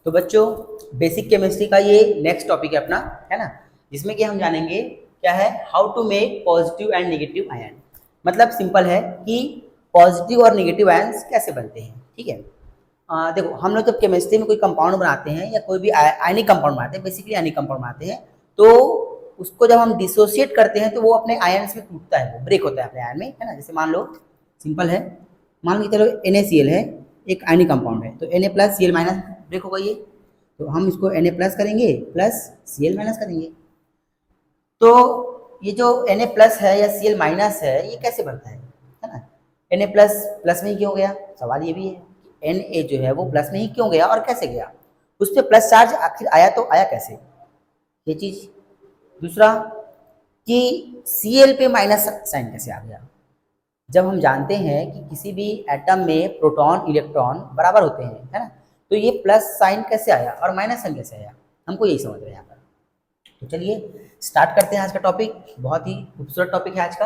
तो बच्चों basic chemistry का ये नेक्स्ट टॉपिक है अपना, है ना, जिसमें कि हम जानेंगे क्या है, how to make positive and negative ion. मतलब सिंपल है कि पॉजिटिव और नेगेटिव आयन्स कैसे बनते हैं। ठीक है, देखो हम लोग जब केमिस्ट्री में कोई कंपाउंड बनाते हैं या कोई भी आयनिक कंपाउंड बनाते हैं, बेसिकली आयनिक कंपाउंड बनाते हैं, तो उसको जब हम डिसोशिएट करते हैं तो वो अपने आयन्स में टूटता है, वो ब्रेक होता है अपने आयन में, है ना। जैसे मान लो सिंपल है, मान लो चलो NaCl है, एक आयनिक कंपाउंड है, तो Na+Cl- ब्रेक होगा ये, तो हम इसको Na+ करेंगे प्लस Cl- करेंगे। तो ये जो Na+ है या Cl- है, ये कैसे बनता है ना। Na+ प्लस में ही क्यों गया, सवाल ये भी है कि Na जो है वो प्लस में ही क्यों गया और कैसे गया, उस पर प्लस चार्ज आखिर आया तो आया कैसे, ये चीज। दूसरा कि Cl पे माइनस साइन कैसे आ गया, जब हम जानते हैं कि किसी भी एटम में प्रोटॉन इलेक्ट्रॉन बराबर होते हैं, है ना, तो ये प्लस साइन कैसे आया और माइनस साइन कैसे आया, हमको यही समझ रहे हैं यहाँ पर। तो चलिए स्टार्ट करते हैं आज का टॉपिक। बहुत ही खूबसूरत टॉपिक है आज का,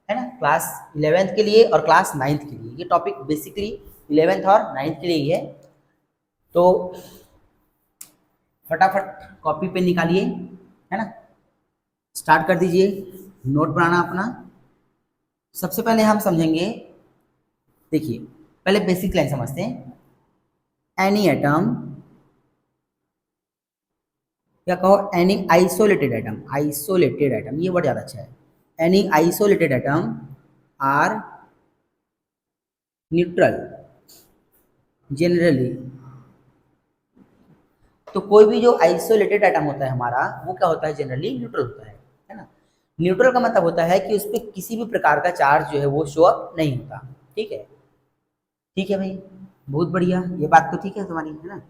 है ना, क्लास 11th के लिए और क्लास 9th के लिए। ये टॉपिक बेसिकली 11th और 9th के लिए ही है। तो फटाफट कॉपी पे निकालिए, है ना, स्टार्ट कर दीजिए नोट बनाना अपना। सबसे पहले हम समझेंगे, देखिए पहले बेसिक लाइन समझते हैं। एनी एटम, या कहो any isolated atom, isolated atom ये वर्ड ज़्यादा अच्छा है। Any isolated atom are neutral generally. तो कोई भी जो आइसोलेटेड एटम होता है हमारा, वो क्या होता है, जनरली न्यूट्रल होता है ना। न्यूट्रल का मतलब होता है कि उस पर किसी भी प्रकार का चार्ज जो है वो शो अप नहीं होता। ठीक है, ठीक है भाई, बहुत बढ़िया, ये बात तो ठीक है तुम्हारी, है ना।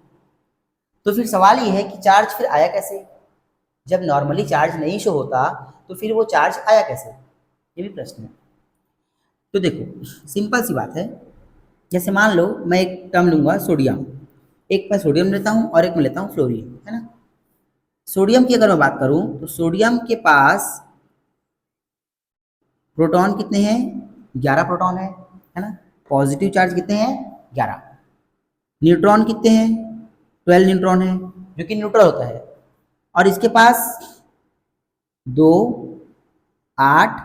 तो फिर सवाल ये है कि चार्ज फिर आया कैसे, जब नॉर्मली चार्ज नहीं शो होता तो फिर वो चार्ज आया कैसे, ये भी प्रश्न है। तो देखो सिंपल सी बात है, जैसे मान लो मैं एक टर्म लूंगा सोडियम, एक मैं सोडियम लेता हूँ और एक मैं लेता हूँ फ्लोरीन, है ना। सोडियम की अगर मैं बात करूं तो सोडियम के पास प्रोटॉन कितने हैं, 11 प्रोटॉन है ना। पॉजिटिव चार्ज कितने हैं, 11। न्यूट्रॉन कितने हैं, 12 न्यूट्रॉन है, जो कि न्यूट्रल होता है। और इसके पास 2, 8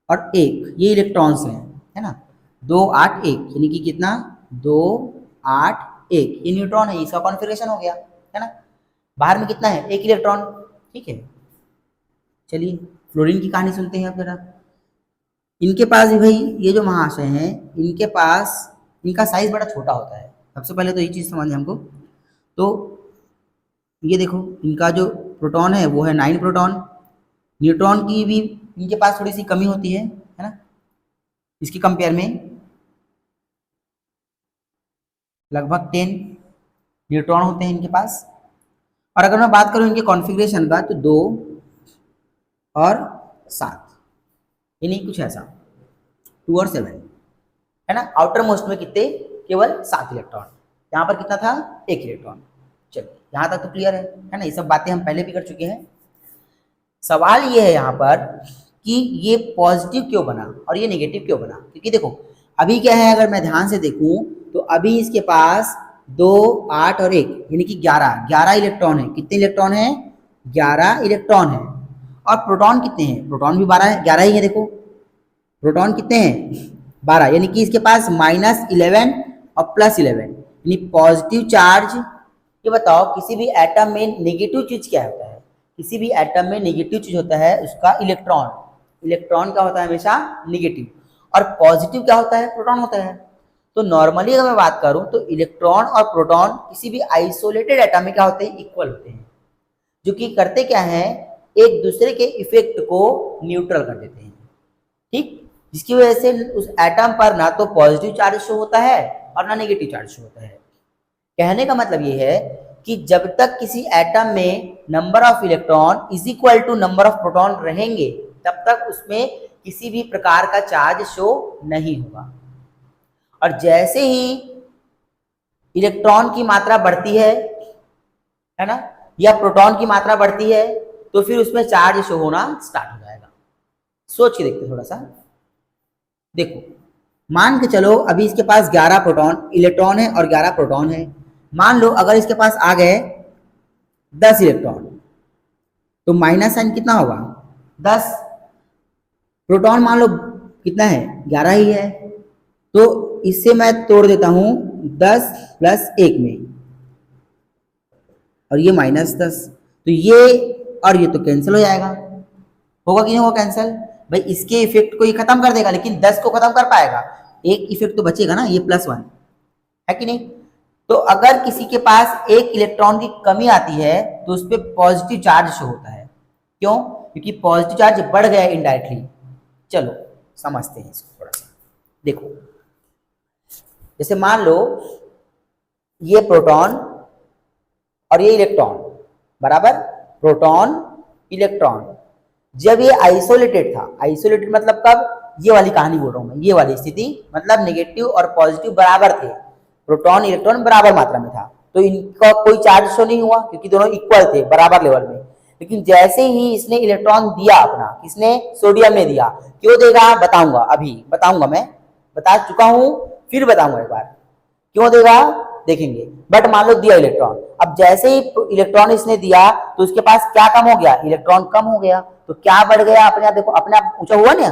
और 1 ये इलेक्ट्रॉन्स हैं, है ना। 2, 8, 1 यानी कि कितना, 2, 8, 1 ये न्यूट्रॉन है, इसका कॉन्फ़िगरेशन हो गया, है ना। बाहर में कितना है, 1 इलेक्ट्रॉन। ठीक है, चलिए फ्लोरीन की कहानी सुनते हैं अब जरा। इनके पास भी भाई ये जो महाशय हैं, इनके पास इनका साइज बड़ा छोटा होता है। सबसे पहले तो ये चीज़ समझें हमको। तो ये देखो इनका जो प्रोटॉन है वो है 9 प्रोटॉन। न्यूट्रॉन की भी इनके पास थोड़ी सी कमी होती है ना, इसकी कंपेयर में लगभग 10 न्यूट्रॉन होते हैं इनके पास। और अगर मैं बात करूं इनके कॉन्फ़िगरेशन का तो 2 और 7 यानी कुछ ऐसा, 2 और 7, है ना। आउटर मोस्ट में कितने, केवल 7 इलेक्ट्रॉन। यहाँ पर कितना था, 1 इलेक्ट्रॉन। चलिए यहाँ तक तो क्लियर है ना, ये सब बातें हम पहले भी कर चुके हैं। सवाल ये है यहाँ पर कि ये पॉजिटिव क्यों बना और ये नेगेटिव क्यों बना, क्योंकि देखो अभी क्या है, अगर मैं ध्यान से देखूं तो अभी इसके पास 2, 8 और 1 यानी कि 11 इलेक्ट्रॉन है। कितने इलेक्ट्रॉन है, 11 इलेक्ट्रॉन है। और प्रोटॉन कितने हैं, प्रोटॉन भी 12 है, 11 ही है। देखो प्रोटॉन कितने हैं, 12, यानी कि इसके पास -11 और +11 यानी पॉजिटिव चार्ज। ये बताओ किसी भी एटम में नेगेटिव चीज क्या होता है, किसी भी एटम में नेगेटिव चीज होता है उसका इलेक्ट्रॉन। इलेक्ट्रॉन क्या होता है, हमेशा नेगेटिव। और पॉजिटिव क्या होता है, प्रोटॉन होता है। तो नॉर्मली अगर मैं बात करूं तो इलेक्ट्रॉन और प्रोटॉन किसी भी आइसोलेटेड एटम में क्या होते हैं, इक्वल होते हैं, जो कि करते क्या है, एक दूसरे के इफेक्ट को न्यूट्रल कर देते हैं। ठीक, जिसकी वजह से उस एटम पर ना तो पॉजिटिव चार्ज शो होता है और ना नेगेटिव चार्ज शो होता है। कहने का मतलब ये है कि जब तक किसी एटम में number of electron is equal to number of proton रहेंगे, तब तक उसमें किसी भी प्रकार का चार्ज शो नहीं होगा। और जैसे ही इलेक्ट्रॉन की मात्रा बढ़ती है ना, या प्रोटॉन की मात्रा बढ़ती है, तो फिर उसमें चार्ज शो होना स्टार्ट हो जाएगा। सोच के देखते थोड़ा सा। देखो मान के चलो अभी इसके पास 11 प्रोटॉन इलेक्ट्रॉन है और 11 प्रोटॉन है, मान लो अगर इसके पास आ गए 10 इलेक्ट्रॉन, तो माइनस साइन कितना होगा 10। प्रोटॉन मान लो कितना है 11 ही है, तो इससे मैं तोड़ देता हूं 10 प्लस 1 में, और ये -10, तो ये और ये तो कैंसिल हो जाएगा, होगा कि नहीं होगा कैंसिल। भाई इसके इफेक्ट को ये खत्म कर देगा, लेकिन 10 को खत्म कर पाएगा, एक इफेक्ट तो बचेगा ना, ये +1 है कि नहीं। तो अगर किसी के पास एक इलेक्ट्रॉन की कमी आती है तो उस पर पॉजिटिव चार्ज शो होता है। क्यों? क्योंकि पॉजिटिव चार्ज बढ़ गया इनडायरेक्टली। चलो समझते हैं इसको थोड़ा सा। देखो जैसे मान लो ये प्रोटॉन और ये इलेक्ट्रॉन बराबर, प्रोटॉन इलेक्ट्रॉन, जब ये आइसोलेटेड था, आइसोलेटेड मतलब कब, ये वाली कहानी बोल रहा हूं मैं, ये वाली स्थिति मतलब नेगेटिव और पॉजिटिव बराबर थे, प्रोटॉन इलेक्ट्रॉन बराबर मात्रा में था, तो इनका कोई चार्ज शो नहीं हुआ क्योंकि दोनों इक्वल थे बराबर लेवल में। लेकिन जैसे ही इसने इलेक्ट्रॉन दिया अपना, किसने, सोडियम ने दिया, क्यों देगा बताऊंगा, अभी बताऊंगा, मैं बता चुका हूं फिर बताऊंगा एक बार क्यों देगा, देखेंगे। बट मान लो दिया इलेक्ट्रॉन, अब जैसे ही इलेक्ट्रॉन इसने दिया तो उसके पास क्या कम हो गया, इलेक्ट्रॉन कम हो गया, तो क्या बढ़ गया अपने आप, देखो अपने आप ऊंचा हुआ ना।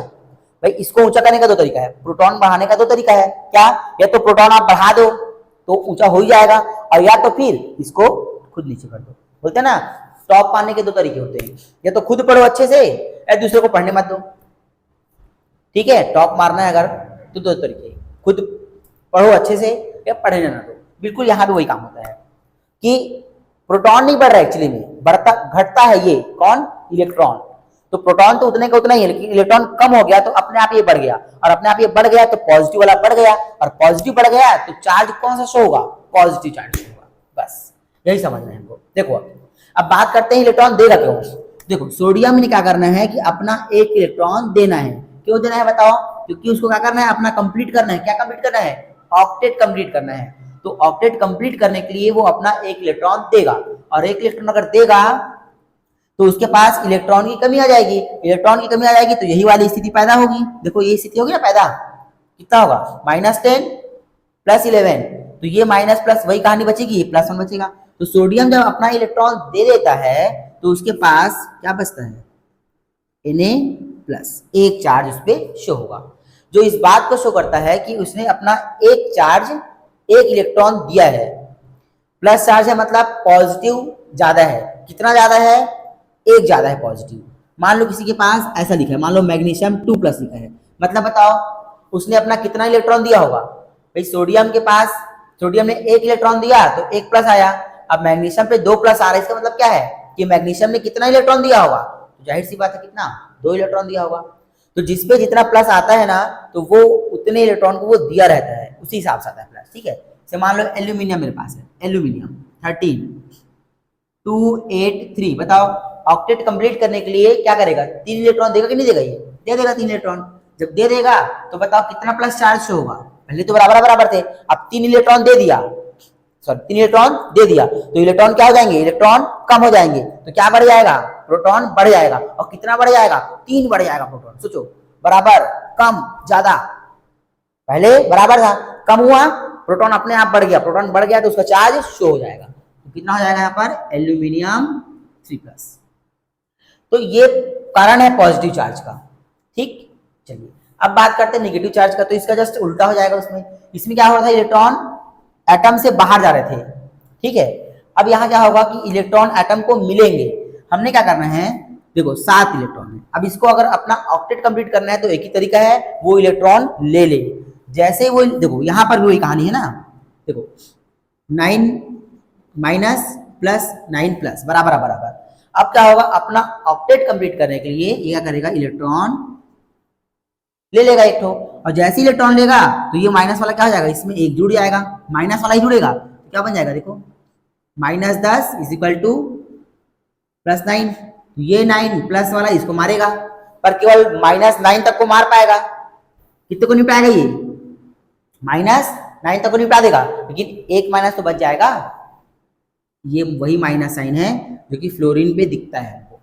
भाई इसको ऊंचा करने का दो तरीका है, प्रोटॉन बढ़ाने का दो तरीका है, क्या, या तो प्रोटॉन आप बढ़ा दो तो ऊंचा हो ही जाएगा, और या तो फिर इसको खुद नीचे कर दो। बोलते हैं ना टॉप पाने के दो तरीके होते हैं, या तो खुद पढ़ो अच्छे से या दूसरे को पढ़ने मत दो। ठीक है, टॉप मारना है अगर तो दो तरीके, खुद पढ़ो अच्छे से या पढ़ने ना दो। बिल्कुल यहाँ भी वही काम होता है कि प्रोटॉन नहीं बढ़ रहा एक्चुअली में, बढ़ता घटता है ये कौन, इलेक्ट्रॉन। तो प्रोटॉन तो उतने का उतना ही है, लेकिन इलेक्ट्रॉन कम हो गया तो अपने आप ये बढ़ गया, और अपने आप ये बढ़ गया तो पॉजिटिव वाला बढ़ गया, और पॉजिटिव बढ़ गया तो चार्ज कौन सा शो होगा, पॉजिटिव चार्ज होगा। बस यही समझना है हमको। देखो अब बात करते हैं इलेक्ट्रॉन देगा क्यों। देखो सोडियम ने क्या करना है कि अपना एक इलेक्ट्रॉन देना है। क्यों देना है बताओ, क्योंकि उसको क्या करना है, अपना कंप्लीट करना है। क्या कंप्लीट करना है, ऑक्टेट कंप्लीट करना है। तो ऑक्टेट कंप्लीट करने के लिए वो अपना एक इलेक्ट्रॉन देगा, और एक इलेक्ट्रॉन अगर देगा तो उसके पास इलेक्ट्रॉन की कमी आ जाएगी। इलेक्ट्रॉन की कमी आ जाएगी तो यही वाली स्थिति पैदा होगी। देखो ये स्थिति होगी ना पैदा, कितना होगा, -10 + 11, तो ये माइनस प्लस वही कहानी बचेगी, ये +1 बचेगा। तो सोडियम जब अपना इलेक्ट्रॉन दे देता है तो उसके पास क्या बचता है, Na+, एक चार्ज उस पर शो होगा, जो इस बात को शो करता है कि उसने अपना एक चार्ज, एक इलेक्ट्रॉन दिया है। प्लस चार्ज है मतलब पॉजिटिव ज्यादा है, कितना ज्यादा है, एक ज्यादा है पॉजिटिव। मान लो किसी के पास ऐसा लिखा है, मान लो मैग्नीशियम 2+ लिखा है, मतलब बताओ उसने अपना कितना इलेक्ट्रॉन दिया होगा। भाई सोडियम के पास, सोडियम ने एक इलेक्ट्रॉन दिया तो एक प्लस आया, अब मैग्नीशियम पे 2+ आ रहा है, इसका मतलब क्या है कि मैग्नीशियम ने कितना इलेक्ट्रॉन दिया होगा, तो जाहिर सी बात है कितना, 2 इलेक्ट्रॉन दिया होगा। तो जिसपे जितना प्लस आता है ना तो वो उतने इलेक्ट्रॉन को वो दिया रहता है, उसी हिसाब से आता है प्लस। ठीक है, से मान लो एल्यूमिनियम मेरे पास है, एल्यूमिनियम 13 283, बताओ ऑक्टेट कंप्लीट करने के लिए क्या करेगा, 3 इलेक्ट्रॉन देगा कि नहीं देगा, ये दे देगा 3 इलेक्ट्रॉन। जब दे देगा तो बताओ कितना प्लस चार्ज होगा, पहले तो बराबर बराबर थे, अब 3 इलेक्ट्रॉन दे दिया, सॉरी 3 इलेक्ट्रॉन दे दिया तो इलेक्ट्रॉन क्या हो जाएंगे, इलेक्ट्रॉन कम हो जाएंगे, तो क्या बढ़ जाएगा, प्रोटॉन बढ़ जाएगा। और कितना बढ़ जाएगा, 3 बढ़ जाएगा प्रोटॉन। सोचो बराबर कम ज्यादा, पहले बराबर था कम हुआ, प्रोटॉन अपने आप बढ़ गया, प्रोटॉन बढ़ गया तो उसका चार्ज शो हो जाएगा। तो कितना हो जाएगा यहाँ पर, एल्यूमिनियम 3+। तो ये कारण है पॉजिटिव चार्ज का। ठीक, चलिए अब बात करते हैं नेगेटिव चार्ज का, तो इसका जस्ट उल्टा हो जाएगा। उसमें इसमें क्या हो रहा था, इलेक्ट्रॉन एटम से बाहर जा रहे थे। ठीक है, अब यहाँ क्या होगा कि इलेक्ट्रॉन एटम को मिलेंगे। हमने क्या करना है, देखो 7 इलेक्ट्रॉन है, अब इसको अगर अपना ऑक्टेट कंप्लीट करना है तो एक ही तरीका है, वो इलेक्ट्रॉन ले ले। जैसे ही वो, देखो यहाँ पर भी वही कहानी है ना, देखो 9 - 9+ बराबर बराबर। अब क्या होगा, अपना ऑक्टेट कंप्लीट करने के लिए ये क्या करेगा, इलेक्ट्रॉन ले लेगा एक ठो, और जैसे इलेक्ट्रॉन लेगा तो ये माइनस वाला क्या हो जाएगा, इसमें एक जुड़ जाएगा, माइनस वाला ही जुड़ेगा, तो क्या बन जाएगा, देखो -10 = +9, ये 9 प्लस वाला इसको मारेगा, पर केवल -9 तक को मार पाएगा, कितने को निपटाएगा, ये -9 तक को निपटा देगा, लेकिन एक माइनस तो बच जाएगा। ये वही माइनस साइन है जो कि फ्लोरीन पे दिखता है हमको।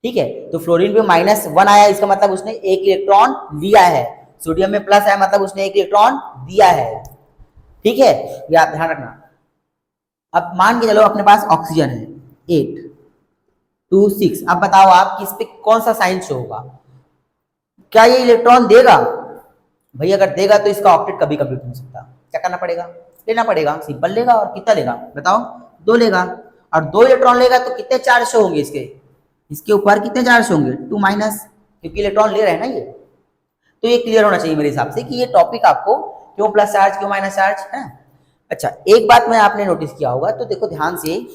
ठीक है, तो फ्लोरीन पे -1 आया, इसका मतलब उसने एक इलेक्ट्रॉन लिया है। सोडियम में प्लस आया मतलब उसने एक इलेक्ट्रॉन दिया है। ठीक है, ये आप ध्यान रखना। अब मान के चलो अपने पास ऑक्सीजन है 8 2 6। अब बताओ आप कि इस पे कौन सा साइन शो होगा? क्या ये इलेक्ट्रॉन देगा? भाई अगर देगा तो इसका ऑक्टेट कभी कंप्लीट नहीं हो सकता। क्या करना पड़ेगा? लेना पड़ेगा, सिंपल लेगा। और कितना लेगा बताओ? 2 लेगा। और 2 इलेक्ट्रॉन लेगा तो कितने चार्ज शो होंगे इसके ऊपर? कितने चार्ज होंगे? 2 माइनस, क्योंकि इलेक्ट्रॉन ले रहे हैं ना ये। तो ये क्लियर होना चाहिए मेरे हिसाब से कि ये टॉपिक आपको क्यों प्लस चार्ज क्यों माइनस चार्ज है। अच्छा, एक बात मैं आपने नोटिस किया होगा, तो देखो ध्यान से,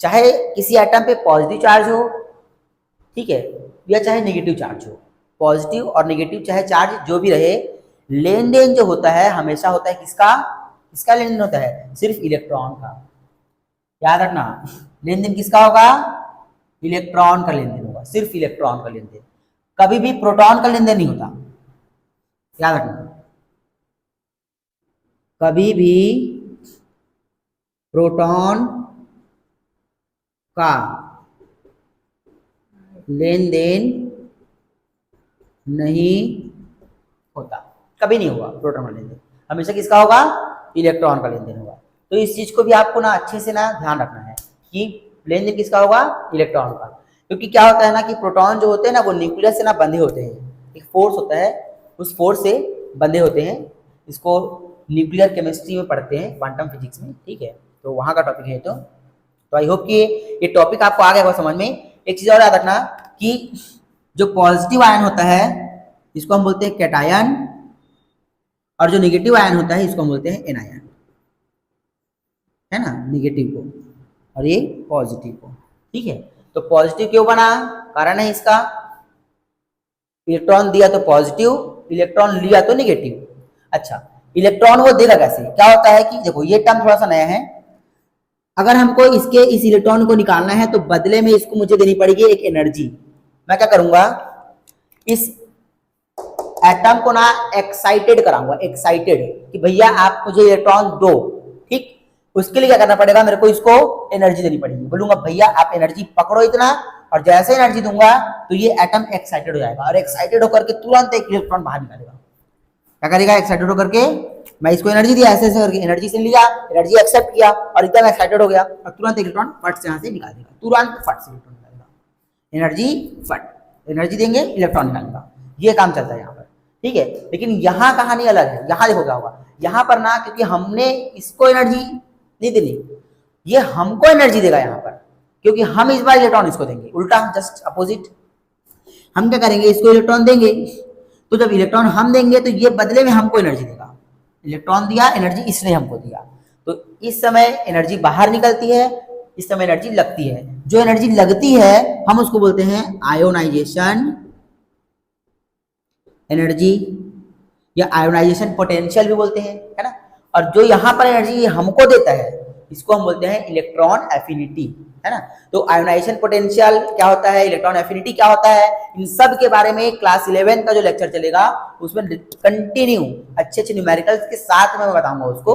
चाहे किसी एटम पे पॉजिटिव चार्ज हो, ठीक है, या चाहे नेगेटिव चार्ज हो, पॉजिटिव और नेगेटिव चाहे चार्ज जो भी रहे, लेन देन जो होता है हमेशा होता है किसका? किसका लेन देन होता है? सिर्फ इलेक्ट्रॉन का। याद रखना, लेन देन किसका होगा? इलेक्ट्रॉन का लेन देन होगा, सिर्फ इलेक्ट्रॉन का लेन देन। कभी भी प्रोटॉन का लेन देन नहीं होता, याद रखना। कभी भी प्रोटॉन का लेन देन नहीं होता, कभी नहीं होगा प्रोटॉन का लेन देन। हमेशा किसका होगा? इलेक्ट्रॉन का लेन देन होगा। तो इस चीज को भी आपको ना अच्छे से ना ध्यान रखना है कि लेन देन किसका होगा? इलेक्ट्रॉन का। क्योंकि क्या होता है ना कि प्रोटॉन जो होते हैं ना वो न्यूक्लियस से ना बंधे होते हैं, एक फोर्स होता है, उस फोर्स से बंधे होते हैं। इसको न्यूक्लियर केमिस्ट्री में पढ़ते हैं, क्वांटम फिजिक्स में, ठीक है। तो वहां का टॉपिक है। तो आई होप कि ये टॉपिक आपको आ गया होगा समझ में। एक चीज और याद रखना कि जो पॉजिटिव आयन होता है इसको हम बोलते हैं कैटायन, और जो नेगेटिव आयन होता है इसको हम बोलते हैं एनायन, है ना, नेगेटिव को और ये पॉजिटिव को, ठीक है। तो पॉजिटिव क्यों बना? कारण है इसका, इलेक्ट्रॉन दिया तो पॉजिटिव, इलेक्ट्रॉन लिया तो नेगेटिव। अच्छा, इलेक्ट्रॉन वो देगा कैसे? क्या होता है कि देखो ये टर्म थोड़ा सा नया है। अगर हमको इस इलेक्ट्रॉन को निकालना है तो बदले में इसको मुझे देनी पड़ेगी एक एनर्जी। मैं क्या करूंगा? इस एटम को ना एक्साइटेड कराऊंगा, एक्साइटेड, कि भैया आप मुझे इलेक्ट्रॉन दो, ठीक। उसके लिए क्या करना पड़ेगा? मेरे को इसको एनर्जी देनी पड़ेगी। बोलूंगा भैया आप एनर्जी पकड़ो इतना, और जैसे एनर्जी दूंगा तो ये एटम एक्साइटेड हो जाएगा, और एक्साइटेड होकर के तुरंत एक इलेक्ट्रॉन बाहर निकालेगा। क्या करेगा? एक्साइटेड होकर के, मैं इसको एनर्जी दिया, ऐसे ऐसे करके एनर्जी से लिया, एनर्जी एक्सेप्ट किया और एकदम एक्साइटेड हो गया, और तुरंत इलेक्ट्रॉन फट से यहाँ से निकाल देगा, तुरंत फट से इलेक्ट्रॉन निकालेगा। एनर्जी फट, एनर्जी देंगे इलेक्ट्रॉन निकालेगा, ये काम चलता है यहाँ पर, ठीक है। लेकिन यहाँ कहानी अलग है। यहाँ देखो क्या होगा, यहाँ पर ना, क्योंकि हमने इसको एनर्जी नहीं देनी, ये हमको एनर्जी देगा यहाँ पर, क्योंकि हम इस बार इलेक्ट्रॉन इसको देंगे, उल्टा जस्ट अपोजिट। हम क्या करेंगे? इसको इलेक्ट्रॉन देंगे, तो जब इलेक्ट्रॉन हम देंगे तो ये बदले में हमको एनर्जी देगा। इलेक्ट्रॉन दिया, एनर्जी इसने हमको दिया, तो इस समय एनर्जी बाहर निकलती है, इस समय एनर्जी लगती है। जो एनर्जी लगती है हम उसको बोलते हैं आयोनाइजेशन एनर्जी, या आयोनाइजेशन पोटेंशियल भी बोलते हैं, है ना। और जो यहाँ पर एनर्जी हमको देता है इसको हम बोलते हैं इलेक्ट्रॉन एफिनिटी, है ना। तो आयोनाइजेशन पोटेंशियल क्या होता है, इलेक्ट्रॉन एफिनिटी क्या होता है, इन सब के बारे में क्लास 11 का जो लेक्चर चलेगा उसमें कंटिन्यू अच्छे अच्छे न्यूमेरिकल्स के साथ में मैं बताऊंगा उसको।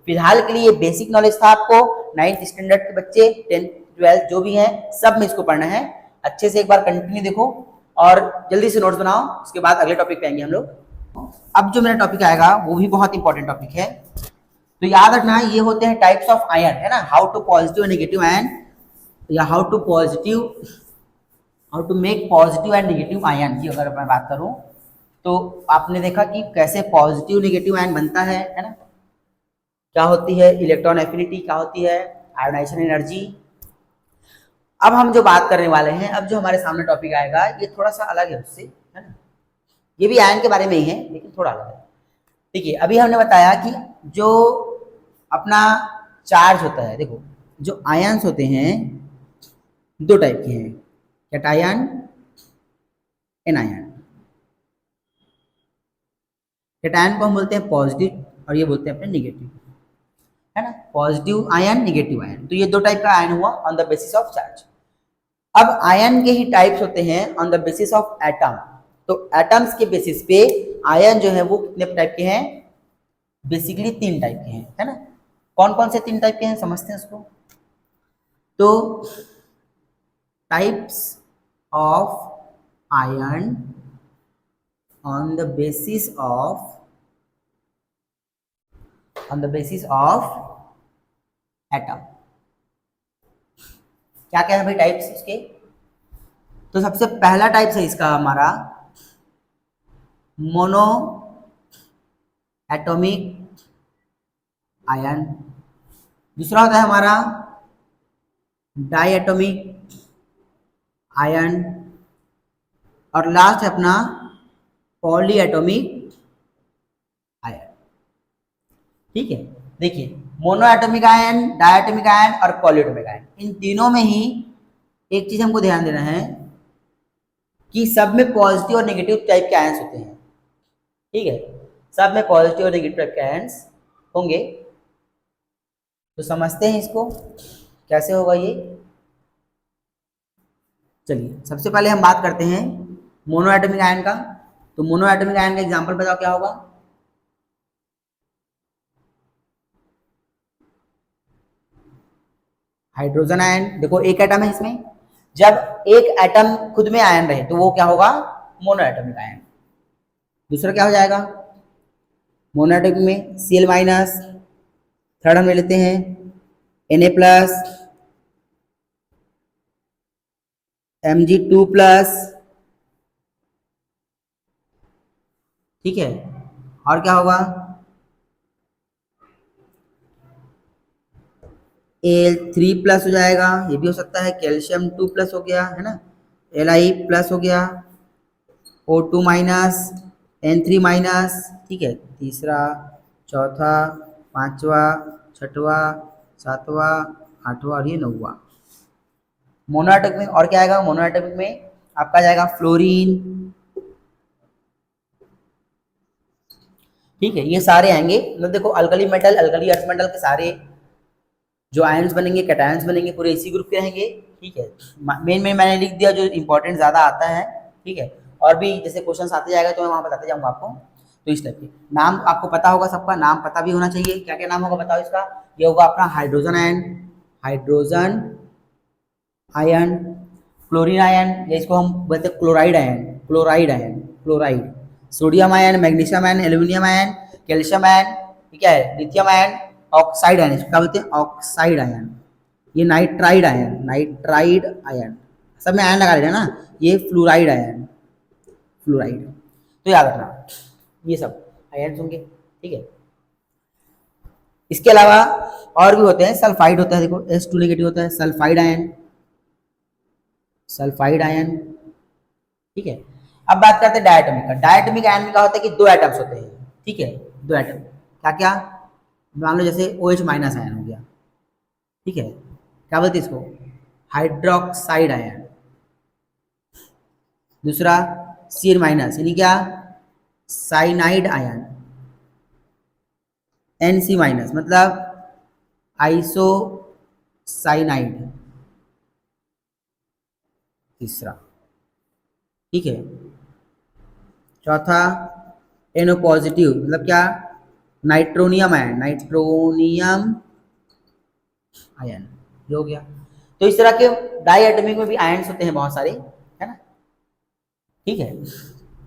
फिलहाल के लिए बेसिक नॉलेज था आपको, 9th स्टैंडर्ड के बच्चे, 10th 12th जो भी हैं सब में इसको पढ़ना है। अच्छे से एक बार कंटिन्यू देखो और जल्दी से नोट्स बनाओ, उसके बाद अगले टॉपिक पे आएंगे हम लोग। अब जो मेरा टॉपिक आएगा वो भी बहुत इंपॉर्टेंट टॉपिक है, तो याद रखना ये होते हैं टाइप्स ऑफ आयन, है ना, how to positive negative ion, या how to make positive and negative ion की अगर मैं बात करूं, तो आपने देखा कि कैसे पॉजिटिव नेगेटिव आयन बनता है ना, क्या होती है इलेक्ट्रॉन एफिनिटी, क्या होती है आयोनाइजेशन एनर्जी। अब हम जो बात करने वाले हैं, अब जो हमारे सामने टॉपिक आएगा ये थोड़ा सा अलग है उससे, है ना, ये भी आयन के बारे में ही है लेकिन थोड़ा अलग है। ठीक है, अभी हमने बताया कि जो अपना चार्ज होता है, देखो जो आयन्स होते हैं दो टाइप के हैं, कैटायन एनायन। कैटायन को हम बोलते हैं पॉजिटिव और ये बोलते हैं अपने निगेटिव, है ना, पॉजिटिव आयन निगेटिव आयन। तो ये दो टाइप का आयन हुआ on the basis of charge. अब आयन के ही टाइप्स होते हैं on the basis of atom. तो एटम्स के बेसिस पे आयन जो है वो कितने टाइप के हैं? बेसिकली 3 टाइप के हैं, है ना। कौन कौन से 3 टाइप के हैं समझते हैं उसको। तो types of ion on the basis of atom. क्या क्या है भाई टाइप्स इसके? तो सबसे पहला टाइप है इसका हमारा मोनो एटॉमिक आयन, दूसरा होता है हमारा डाई एटॉमिक आयन, और लास्ट है अपना पॉली एटॉमिक आयन। ठीक है, देखिए monoatomic ion, diatomic ion और पॉली एटॉमिक आयन, इन तीनों में ही एक चीज हमको ध्यान देना है कि सब में पॉजिटिव और नेगेटिव टाइप के आयंस होते हैं। ठीक है, सब में पॉजिटिव और नेगेटिव टाइप के आयंस होंगे। तो समझते हैं इसको कैसे होगा ये। चलिए सबसे पहले हम बात करते हैं मोनो एटॉमिक आयन का। तो मोनो एटॉमिक आयन का एग्जांपल बताओ क्या होगा? Hydrogen ion. देखो एक एटम है इसमें, जब एक एटम खुद में आयन रहे तो वो क्या होगा? Mono atomic ion. दूसरा क्या हो जाएगा? मोनो एटॉमिक में Cl माइनस, थर्ड हम ले लेते हैं Na प्लस, Mg2 प्लस। ठीक है, और क्या होगा? Al3 प्लस हो जाएगा, ये भी हो सकता है। कैल्शियम 2 प्लस हो गया है ना, Li प्लस हो गया, O2 माइनस, N3 माइनस। ठीक है, तीसरा, चौथा, पांचवा, छठवा, सातवां, आठवां और ये नौवां। मोनोएटॉमिक में और क्या आएगा? मोनोएटॉमिक में आपका जाएगा फ्लोरीन। ठीक है, ये सारे आएंगे। मतलब देखो alkali metal, alkali earth metal के सारे जो आयंस बनेंगे, कैटायंस बनेंगे, पूरे इसी ग्रुप के रहेंगे। ठीक है, मेन मैंने लिख दिया जो इंपॉर्टेंट ज्यादा आता है। ठीक है, और भी जैसे क्वेश्चंस आते जाएगा तो मैं वहां बताते जाऊंगा आपको। तो इस टाइप के नाम आपको पता होगा, सबका नाम पता भी होना चाहिए। क्या क्या नाम होगा बताओ इसका? ये होगा अपना hydrogen ion, hydrogen ion, chlorine ion, या इसको हम बोलते हैं chloride ion, chloride ion, chloride, sodium ion, magnesium ion, aluminium ion, calcium ion, ठीक है, लिथियम आयन, ऑक्साइड आयन, इसको क्या बोलते हैं? Oxide ion. ये नाइट्राइड आयन, नाइट्राइड आयन, सब में आयन लगा लेना ना। ये फ्लोराइड आयन, फ्लोराइड। तो याद रखना ये सब आयन होंगे। ठीक है, इसके अलावा और भी होते हैं। सल्फाइड होता है, देखो H2 नेगेटिव होता है, सल्फाइड आयन, सल्फाइड आयन। ठीक है, अब बात करते हैं डायटोमिक का। डायटोमिक आयन में क्या होता है कि दो एटम्स होते हैं। ठीक है, दो एटम, क्या क्या? मान लो जैसे OH माइनस आयन हो गया। ठीक है, क्या बोलते हैं इसको? Hydroxide ion. दूसरा Cl माइनस, यानी क्या? Cyanide ion. Nc माइनस मतलब आइसोसाइनाइड, तीसरा। ठीक है, चौथा NO पॉजिटिव मतलब क्या? Nitronium ion, nitronium ion. ये हो गया। तो इस तरह के डाई एटॉमिक में भी आयन्स होते हैं बहुत सारे, है ना। ठीक है,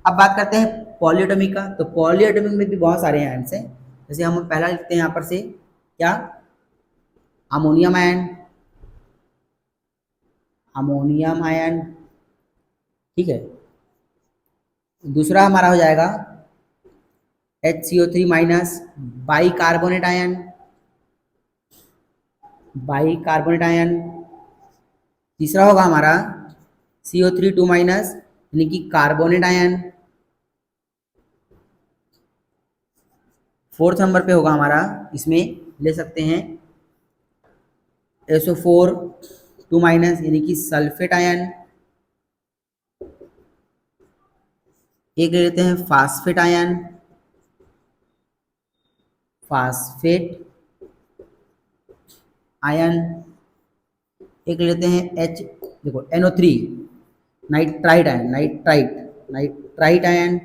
अब बात करते हैं पॉलीएटॉमिक का। तो पॉलीएटॉमिक में भी बहुत सारे आयन्स हैं। जैसे हम पहला लिखते हैं यहाँ पर से क्या? Ammonium ion, ammonium ion. ठीक है, दूसरा हमारा हो जाएगा HCO3 minus, by carbonate ion, by carbonate ion. तीसरा होगा हमारा CO3 2 माइनस, यानी कि कार्बोनेट आयन। फोर्थ नंबर पे होगा हमारा, इसमें ले सकते हैं SO4 2 माइनस, यानी कि सल्फेट आयन। एक ले लेते हैं फास्फेट आयन, फास्फेट आयन। एक लेते हैं H, देखो NO3 nitride ion, nitrite ion.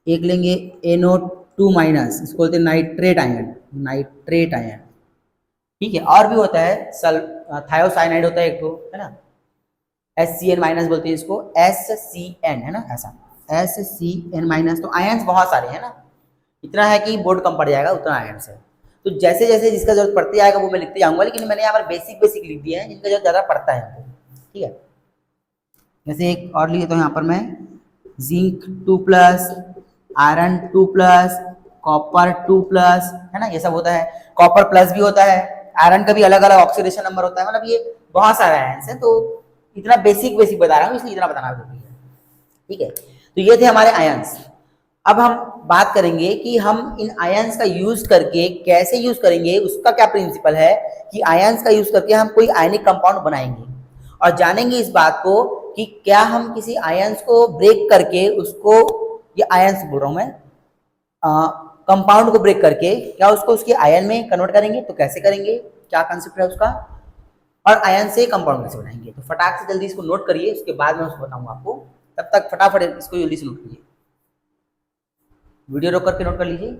एक लेंगे NO2 माइनस, इसको बोलते हैं नाइट्रेट आयन, नाइट्रेट आयन। ठीक है, और भी होता है थायोसाइनाइड होता है एक तो, है ना, HCN माइनस बोलते हैं इसको, SCN, है ना, ऐसा SCN माइनस। तो आयन्स बहुत सारे हैं ना, इतना है कि बोर्ड कम पड़ जाएगा उतना आयन्स है। तो जैसे जैसे जिसका जरूरत पड़ती आएगा वो मैं लिखते जाऊंगा, लेकिन मैंने यहाँ पर बेसिक बेसिक लिख दिया है जिनका जरूरत ज़्यादा पड़ता है हमको, ठीक है। जैसे एक और लिए तो यहाँ पर मैं जिंक 2+, आयरन 2+, कॉपर 2+, है ना, ये सब होता है। कॉपर प्लस भी होता है, आयरन का भी अलग अलग ऑक्सीडेशन नंबर होता है, मतलब ये बहुत सारे आयन्स हैं। तो इतना बेसिक बेसिक बता रहा हूँ इसलिए इतना बताना जरूरी है, ठीक है। तो ये थे हमारे आयन्स। अब हम बात करेंगे कि हम इन आयन्स का यूज करके कैसे यूज करेंगे, उसका क्या प्रिंसिपल है कि आयन्स का यूज करके हम कोई आयनिक कंपाउंड बनाएंगे और जानेंगे इस बात को कि क्या हम किसी आयन्स को ब्रेक करके उसको, ये आयन्स बोल रहा हूं मैं, कंपाउंड को ब्रेक करके क्या उसको उसके आयन में कन्वर्ट करेंगे, तो कैसे करेंगे, क्या कंसेप्ट है उसका, और आयन से कंपाउंड कैसे बनाएंगे। तो फटाक से जल्दी इसको नोट करिए, उसके बाद मैं उसको बताऊंगा आपको। तब तक फटाफट इसको जल्दी से नोट करिए, वीडियो रोक करके नोट कर लीजिए।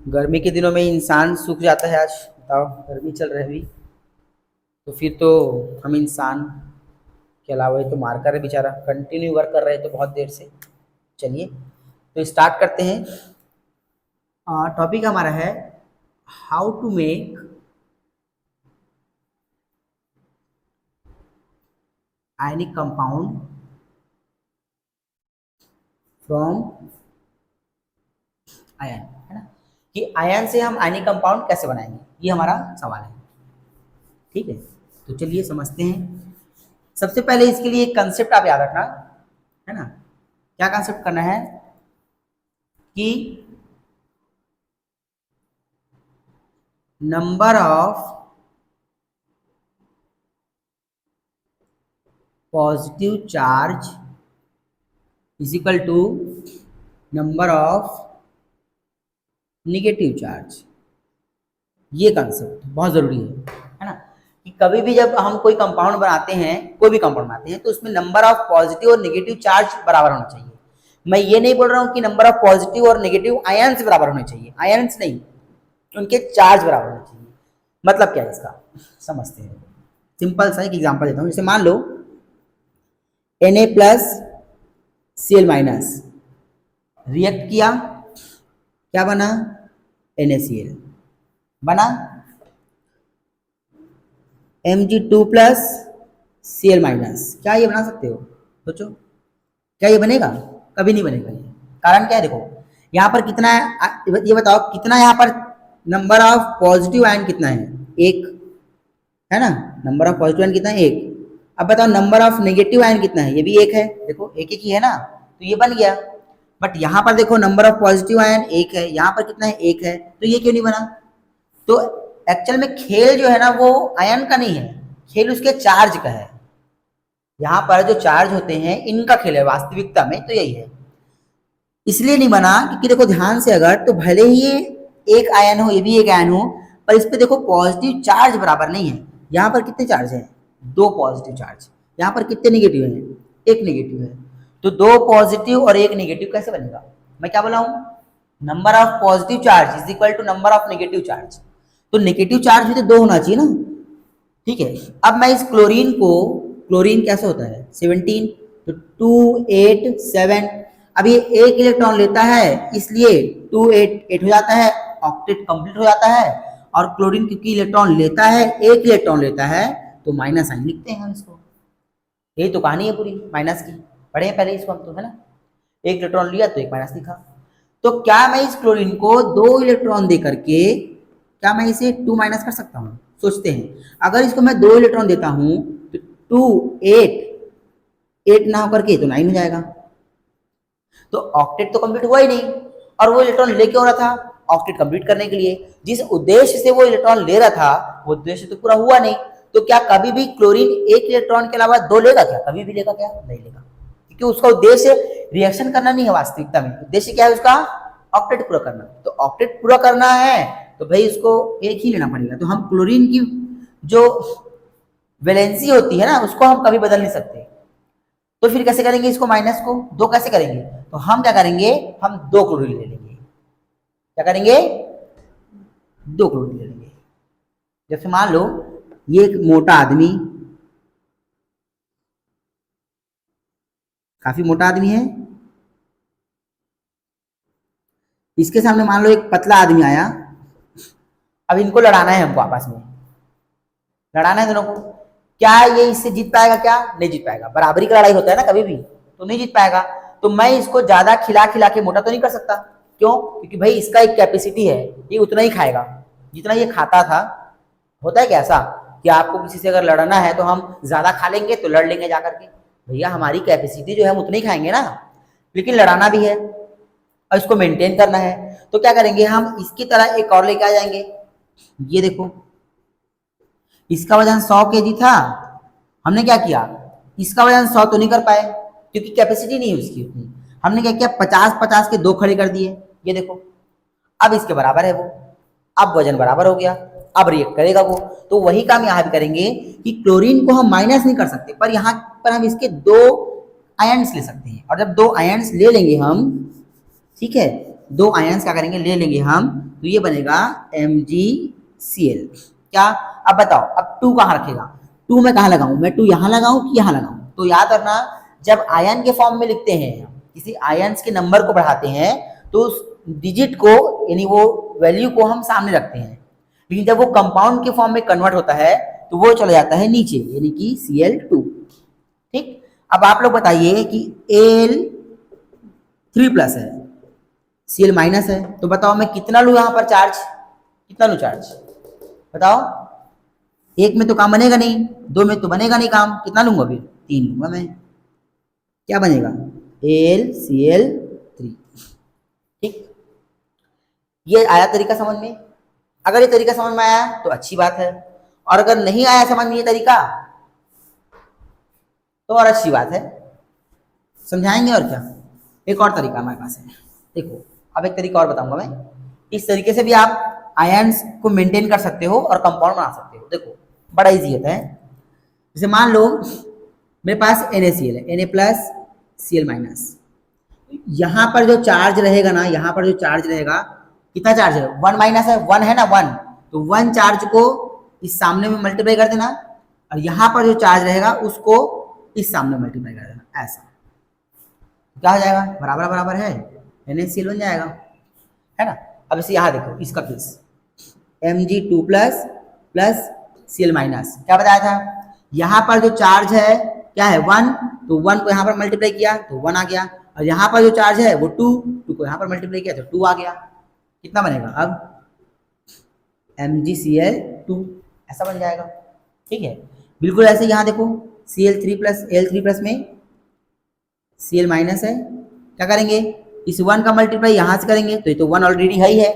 गर्मी के दिनों में इंसान सूख जाता है। आज बताओ, गर्मी चल रही है अभी, तो फिर तो हम इंसान के अलावा ये तो मारकर है बेचारा, कंटिन्यू वर्क कर रहे हैं तो बहुत देर से। चलिए तो स्टार्ट करते हैं। टॉपिक हमारा है how to make ionic compound from ion, है ना, कि आयन से हम आयनिक कंपाउंड कैसे बनाएंगे, ये हमारा सवाल है, ठीक है। तो चलिए समझते हैं। सबसे पहले इसके लिए एक कंसेप्ट आप याद रखना, है ना। क्या कंसेप्ट करना है कि number of positive charge is equal to number of negative charge. ये कंसेप्ट बहुत जरूरी है ना, कि कभी भी जब हम कोई कंपाउंड बनाते हैं, कोई भी कंपाउंड बनाते हैं, तो उसमें नंबर ऑफ पॉजिटिव और नेगेटिव चार्ज बराबर होना चाहिए। मैं ये नहीं बोल रहा हूं कि नंबर ऑफ पॉजिटिव और नेगेटिव आयन्स बराबर होने चाहिए, आयन्स नहीं, उनके चार्ज बराबर होने चाहिए। मतलब क्या है इसका, समझते हैं। सिंपल सा एक एग्जांपल देता हूं। जैसे मान लो Na+Cl- रिएक्ट किया, क्या बना, NaCl बना, Mg2+Cl-, क्या ये बना सकते हो, सोचो, क्या ये बनेगा, कभी नहीं बनेगा ये। कारण क्या है, देखो यहाँ पर कितना है, ये बताओ कितना यहाँ पर नंबर ऑफ पॉजिटिव आयन कितना है, एक, है ना, नंबर ऑफ पॉजिटिव आयन कितना है, एक। अब बताओ नंबर ऑफ नेगेटिव आयन कितना है, ये भी एक है, देखो एक एक ही है ना, तो ये बन गया। बट यहाँ पर देखो नंबर ऑफ पॉजिटिव आयन एक है, यहाँ पर कितना है, एक है, तो ये क्यों नहीं बना। तो एक्चुअल में खेल जो है ना वो आयन का नहीं है, खेल उसके चार्ज का है। यहाँ पर जो चार्ज होते हैं इनका खेल है वास्तविकता में, तो यही है, इसलिए नहीं बना क्योंकि देखो ध्यान से, अगर तो भले ही ये एक आयन हो, ये भी एक आयन हो, पर इस पे देखो पॉजिटिव चार्ज बराबर नहीं है। यहाँ पर कितने चार्ज हैं, दो पॉजिटिव चार्ज, यहाँ पर कितने नेगेटिव हैं, एक नेगेटिव है। तो दो पॉजिटिव और एक नेगेटिव कैसे बनेगा, मैं क्या बोला हूँ, number of positive charge is equal to number of negative charge. तो नेगेटिव चार्ज भी तो दो होना चाहिए ना, ठीक है। अब मैं इस क्लोरीन को, क्लोरीन कैसे होता है 17, तो 2 8 7, अब ये एक इलेक्ट्रॉन लेता है इसलिए 2 8 8 हो जाता है, ऑक्टेट कंप्लीट हो जाता है। और क्लोरीन क्योंकि इलेक्ट्रॉन लेता है, एक इलेक्ट्रॉन लेता है, तो माइनस साइन लिखते हैं हम इसको। यही तो कहानी है पूरी माइनस की, पढ़े हैं पहले इसको हम तो, है ना, एक इलेक्ट्रॉन लिया तो एक माइनस लिखा। तो क्या मैं इस क्लोरीन को दो इलेक्ट्रॉन दे करके क्या मैं इसे 2 माइनस कर सकता हूँ, सोचते हैं। अगर इसको मैं दो इलेक्ट्रॉन देता हूं तो 2 8 8 ना होकर के तो 9 हो जाएगा, तो ऑक्टेट तो कंप्लीट हुआ ही नहीं। और वो इलेक्ट्रॉन लेके हो रहा था ऑक्टेट कंप्लीट करने के लिए, जिस उद्देश्य से वो इलेक्ट्रॉन ले रहा था वो उद्देश्य तो पूरा हुआ नहीं। तो क्या कभी भी क्लोरीन एक इलेक्ट्रॉन के अलावा दो लेगा क्या, कभी भी लेगा क्या, नहीं लेगा, क्योंकि उसका उद्देश्य रिएक्शन करना नहीं है, वास्तविकता में उद्देश्य क्या है उसका, ऑक्टेट पूरा करना। तो ऑक्टेट पूरा करना है तो भाई उसको एक ही लेना पड़ेगा। तो हम क्लोरीन की जो वैलेंसी होती है ना उसको हम कभी बदल नहीं सकते। तो फिर कैसे करेंगे इसको, माइनस को दो कैसे करेंगे, तो हम क्या करेंगे, हम दो क्लोरीन ले लेंगे। क्या करेंगे, दो क्लोरीन ले लेंगे। जैसे मान लो ये एक मोटा आदमी, काफी मोटा आदमी है, इसके सामने मान लो एक पतला आदमी आया, अब इनको लड़ाना है हमको, आपस में लड़ाना है दोनों को। क्या ये इससे जीत पाएगा? क्या नहीं जीत पाएगा। बराबरी का लड़ाई होता है ना कभी भी, तो नहीं जीत पाएगा। तो मैं इसको ज्यादा खिला खिला के मोटा तो नहीं कर सकता। क्यों? क्योंकि भाई इसका एक कैपेसिटी है, ये उतना ही खाएगा जितना ये खाता था। होता है क्या ऐसा कि आपको किसी से अगर लड़ना है तो हम ज्यादा खा लेंगे तो लड़ लेंगे जाकर के? भैया हमारी कैपेसिटी जो है हम उतनी ही खाएंगे ना, लेकिन लड़ाना भी है और इसको मेंटेन करना है। तो क्या करेंगे हम, इसकी तरह एक और लेके आ जाएंगे। ये देखो, इसका वजन 100 केजी था, हमने क्या किया, इसका वजन 100 तो नहीं कर पाए क्योंकि कैपेसिटी नहीं है उसकी उतनी। हमने क्या किया, 50-50 के 2 खड़े कर दिए। ये देखो, अब इसके बराबर है वो, अब वजन बराबर हो गया, अब रिएक्ट करेगा वो। तो वही काम यहाँ भी करेंगे कि क्लोरीन को हम माइनस नहीं कर सकते, पर यहाँ पर हम इसके 2 आयन्स ले सकते हैं। और जब 2 आयन्स ले लेंगे हम, ठीक है, 2 आयन्स क्या करेंगे, ले लेंगे हम, तो ये बनेगा MgCl। क्या? अब बताओ, अब 2 कहाँ रखेगा? 2 मैं कहाँ लगाऊं? मैं 2 यहाँ लगाऊं कि यहाँ लगाऊं? तो याद रखना, जब आयन के फॉर्म में लिखते हैं, किसी आयन्स के नंबर को बढ़ाते हैं, तो उस डिजिट को यानी वो वैल्यू को हम सामने रखते हैं। लेकिन जब वो कंपाउंड के फॉर्म में कन्वर्ट होता है तो वो चला जाता है नीचे, यानी कि Cl2। ठीक, अब आप लोग बताइए कि Al3+ है, Cl- है, तो बताओ मैं कितना लूँ यहाँ पर चार्ज? कितना लूँ चार्ज बताओ? 1 में तो काम बनेगा नहीं, 2 में तो बनेगा नहीं काम, कितना लूंगा फिर? 3 लूंगा मैं। क्या बनेगा? AlCl3। ठीक, ये आया तरीका समझ में? अगर ये तरीका समझ में आया तो अच्छी बात है, और अगर नहीं आया समझ में ये तरीका तो और अच्छी बात है, समझाएंगे और क्या। एक और तरीका हमारे पास है, देखो अब एक तरीका और बताऊंगा मैं। इस तरीके से भी आप आयन्स को मेंटेन कर सकते हो और कंपाउंड बना सकते हो। देखो बड़ा इजी होता है। जैसे मान लो मेरे पास NaCl है, Na+Cl-। यहाँ पर जो चार्ज रहेगा ना, यहाँ पर जो चार्ज रहेगा, कितना चार्ज है? 1- है, 1 है ना, 1। तो 1 चार्ज को इस सामने में मल्टीप्लाई कर देना, और यहाँ पर जो चार्ज रहेगा उसको इस सामने मल्टीप्लाई कर देना, ऐसा क्या हो जाएगा? बराबर बराबर है, NaCl बन जाएगा, है ना। अब इसे यहाँ देखो, इसका केस Mg2+ Cl-। क्या बताया था? यहाँ पर जो चार्ज है क्या है? 1, तो 1 को यहाँ पर मल्टीप्लाई किया तो 1 आ गया, और यहाँ पर जो चार्ज है वो 2 को यहाँ पर मल्टीप्लाई किया तो 2 आ गया। कितना बनेगा अब? MgCl2, ऐसा बन जाएगा। ठीक है, बिल्कुल ऐसे यहाँ देखो, Cl3+ में Cl- है, क्या करेंगे? इस 1 का मल्टीप्लाई यहाँ से करेंगे तो ये तो 1 ऑलरेडी है ही है,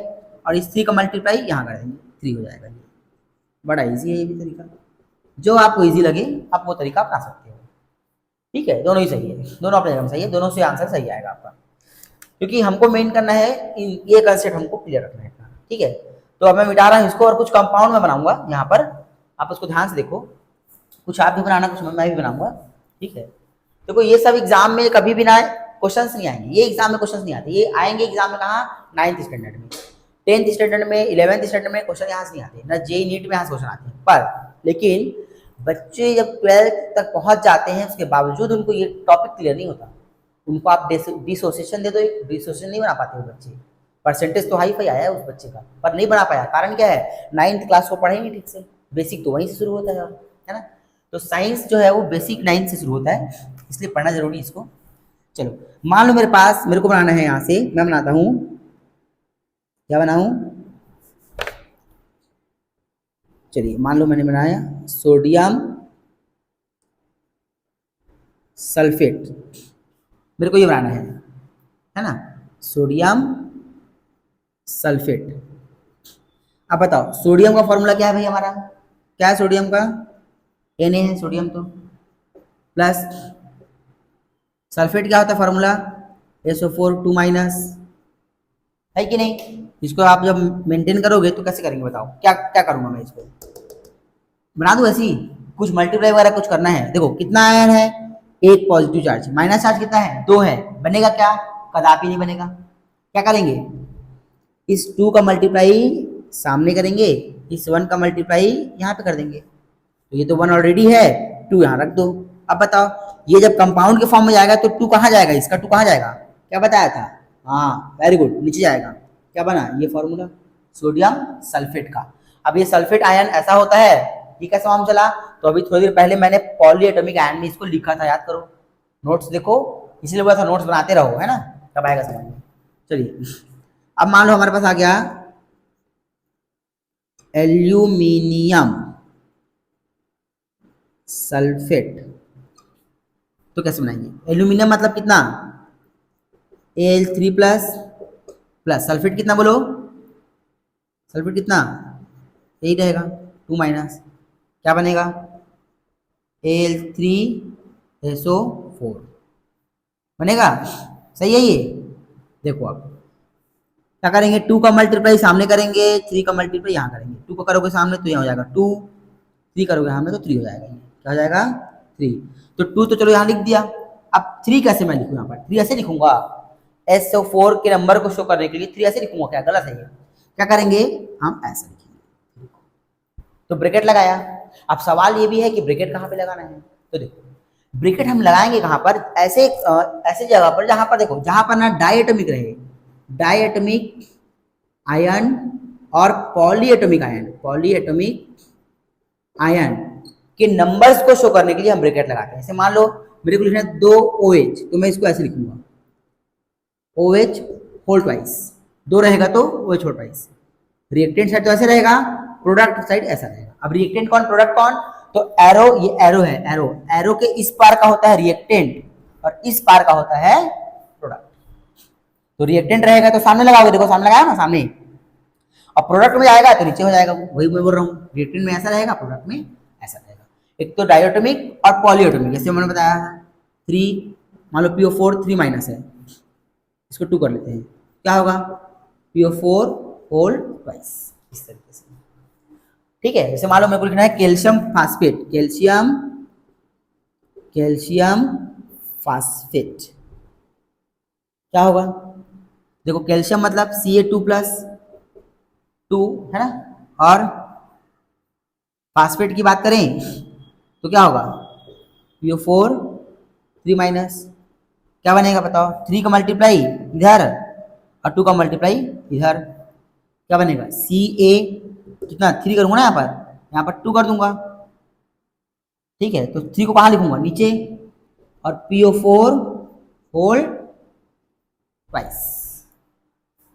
और इस 3 का मल्टीप्लाई यहाँ करेंगे, 3 हो जाएगा। ये बड़ा इजी है ये भी तरीका, जो आपको इजी लगे आप वो तरीका अपना सकते हो। ठीक है, दोनों ही सही है, दोनों अपने जगह सही है, दोनों से आंसर सही आएगा आपका, क्योंकि हमको मेन करना है ये कंसेप्ट हमको क्लियर रखना है। ठीक है, तो अब मैं मिटा रहा हूँ इसको और कुछ कंपाउंड में बनाऊंगा यहाँ पर, आप उसको ध्यान से देखो। कुछ आप भी बनाना, कुछ मैं भी बनाऊंगा। ठीक है, देखो ये सब एग्जाम में कभी भी ना क्वेश्चंस नहीं आएंगे, ये एग्जाम में क्वेश्चंस नहीं आते, ये आएंगे एग्जाम में कहाँ? 9th स्टैंडर्ड में, 10th स्टैंडर्ड में, 11th स्टैंडर्ड में क्वेश्चन यहाँ से नहीं आते, ना JEE नीट में यहाँ से क्वेश्चन आते हैं। पर लेकिन बच्चे जब 12th तक पहुंच जाते हैं उसके बावजूद उनको ये टॉपिक क्लियर नहीं होता। उनको आप डिसोसिएशन दे दो, डिसोसिएशन नहीं बना पाते वो बच्चे। परसेंटेज तो हाई फाई आया है उस बच्चे का, पर नहीं बना पाया। कारण क्या है? 9th क्लास को पढ़े नहीं ठीक से, बेसिक तो वहीं से शुरू होता है ना। तो साइंस जो है वो बेसिक 9th से शुरू होता है, इसलिए पढ़ना जरूरी है इसको। चलो मान लो मेरे को बनाना है, यहाँ से मैं बनाता हूँ, क्या बनाऊँ? चलिए मान लो मैंने बनाया सोडियम सल्फेट, मेरे को ये बनाना है ना, सोडियम सल्फेट। अब बताओ सोडियम का फॉर्मूला क्या है भाई हमारा? क्या है सोडियम का? Na है सोडियम, तो प्लस सल्फेट क्या होता है फॉर्मूला? SO4 2- है कि नहीं? इसको आप जब मेंटेन करोगे तो कैसे करेंगे बताओ? क्या क्या करूंगा मैं? इसको बना दूं ऐसी, कुछ मल्टीप्लाई वगैरह कुछ करना है। देखो कितना आयन है? 1 पॉजिटिव चार्ज, माइनस चार्ज कितना है? 2 है। बनेगा क्या? कदापि नहीं बनेगा। क्या करेंगे? इस 2 का मल्टीप्लाई सामने करेंगे, इस 1 का मल्टीप्लाई यहाँ पे कर देंगे, तो ये तो 1 ऑलरेडी है, 2 यहाँ रख दो। अब बताओ ये जब कंपाउंड के फॉर्म में जाएगा तो 2 कहाँ जाएगा? इसका 2 कहाँ जाएगा? क्या बताया था? हाँ वेरी गुड, नीचे जाएगा। क्या बना ये फॉर्मूला सोडियम सल्फेट का। अब ये सल्फेट आयन ऐसा होता है, ये कैसे मालूम चला? तो अभी थोड़ी देर पहले मैंने पॉलीएटॉमिक आयन में इसको लिखा था, याद करो, नोट्स देखो, इसलिए बोला था नोट्स बनाते रहो, है ना, कब आएगा समझ में। चलिए अब मान लो हमारे पास आ गया एल्यूमिनियम सल्फेट, तो कैसे बनाएंगे? एल्यूमिनियम मतलब कितना? Al3 प्लस प्लस सल्फेट कितना बोलो? सल्फेट कितना? यही रहेगा 2 माइनस, क्या बनेगा? Al3SO4 बनेगा। सही है ये। देखो अब क्या करेंगे, 2 का मल्टीप्लाई सामने करेंगे, 3 का मल्टीप्लाई यहाँ करेंगे। 2 को करोगे सामने तो यहाँ हो जाएगा 2, 3 करोगे सामने तो 3 हो जाएगा। क्या हो जाएगा? 3। तो 2 तो चलो यहाँ लिख दिया। अब 3 कैसे मैं लिखूँ? यहाँ पर 3 ऐसे लिखूंगा, SO4 के नंबर को शो करने के लिए 3 ऐसे लिखूंगा, क्या गलत है ये? क्या करेंगे हम? ऐसे लिखेंगे, तो ब्रैकेट लगाया। अब सवाल ये भी है कि ब्रैकेट कहाँ पे लगाना है, तो देखो ब्रैकेट हम लगाएंगे कहाँ पर? ऐसे ऐसे जगह पर जहां पर देखो, जहां पर ना डायएटॉमिक रहे, डायएटॉमिक आयन और पॉलीएटॉमिक आयन, पॉलीएटॉमिक आयन के नंबर्स को शो करने के लिए हम ब्रैकेट लगाते हैं। जैसे मान लो मेरे को लिखना है 2 OH, तो मैं इसको ऐसे लिखूंगा OH होल ट्वाइस, 2 रहेगा तो OH whole twice. Reactant side तो ऐसे रहेगा, प्रोडक्ट साइड ऐसा रहेगा। अब रिएक्टेंट कौन, प्रोडक्ट कौन? तो एरो, ये एरो है, एरो, एरो के इस पार का होता है रिएक्टेंट और इस पार का होता है प्रोडक्ट। तो रिएक्टेंट रहेगा तो सामने लगाओगे, देखो सामने लगाया ना, सामने। और प्रोडक्ट में जाएगा तो नीचे हो जाएगा, वही मैं बोल रहा हूँ, रिएक्टेंट में ऐसा रहेगा, प्रोडक्ट में ऐसा रहेगा। एक तो डायटोमिक और पॉलीएटॉमिक, जैसे मैंने बताया 3, मान लो PO4 3 माइनस है, इसको 2 कर लेते हैं, क्या होगा? PO4 होल ट्वाइस, इस तरीके से। ठीक है, जैसे मान लो मेरे को लिखना है calcium phosphate, calcium calcium phosphate, क्या होगा? देखो कैल्शियम मतलब Ca2 प्लस 2 है ना, और फास्फेट की बात करें तो क्या होगा? PO4 3 माइनस, क्या बनेगा बताओ? 3 का मल्टीप्लाई इधर और 2 का मल्टीप्लाई इधर, क्या बनेगा? Ca कितना 3 करूंगा ना, यहाँ पर 2 कर दूंगा। ठीक है, तो 3 को कहाँ लिखूंगा? नीचे, और PO4 होल ट्वाइस।